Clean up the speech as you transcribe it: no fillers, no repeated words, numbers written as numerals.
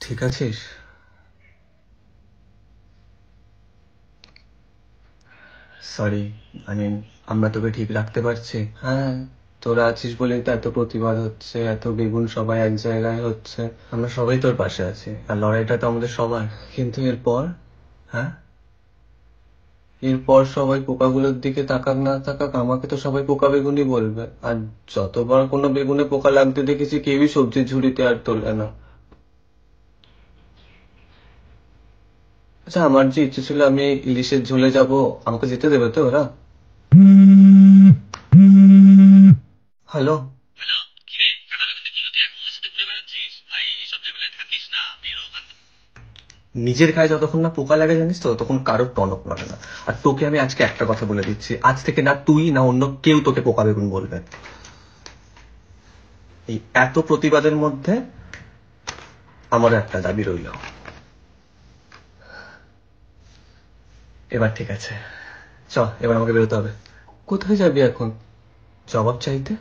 ঠিক আছিস? সরি, মানে আমরা তোকে ঠিক রাখতে পারছি? হ্যাঁ, তোরা আছিস বলেই তো এত প্রতিবাদ হচ্ছে, এত বেগুন সবাই এক জায়গায় হচ্ছে। আমরা সবাই তোর পাশে আছি, আর লড়াইটা তো আমাদের সবার। কিন্তু এরপর, হ্যাঁ, এরপর সবাই পোকাগুলোর দিকে তাকাক না তাকাক, আমাকে তো সবাই পোকা বেগুনই বলবে। আর যতবার কোনো বেগুনে পোকা লাগতে দেখেছি, কেউই সবজির ঝুড়িতে আর তোলে না। আচ্ছা, আমার যে ইচ্ছে ছিল আমি ইলিশের ঝোলে যাব, আমাকে যেতে দেবে তো ওরা? হ্যালো। হ্যালো, কিরে কাটাকাটি ছিল তুই এখন সাথে ঘুরে বেড়াচ্ছিস ভাই? এইসব জায়গায় থাকিস না, বেরো ওখান থেকে। নিজের গায়ে যতক্ষণ না পোকা লাগে জানিস তো, ততক্ষণ কারোর টনক নড়ে না। আর তোকে আমি আজকে একটা কথা বলে দিচ্ছি, আজ থেকে না তুই না অন্য কেউ তোকে পোকা বেগুন বলবে। এই এত প্রতিবাদের মধ্যে আমারও একটা দাবি রইল। এবার ঠিক আছে, চ, এবার আমাকে বেরোতে হবে। কোথায় যাবি এখন? জবাব চাইতে?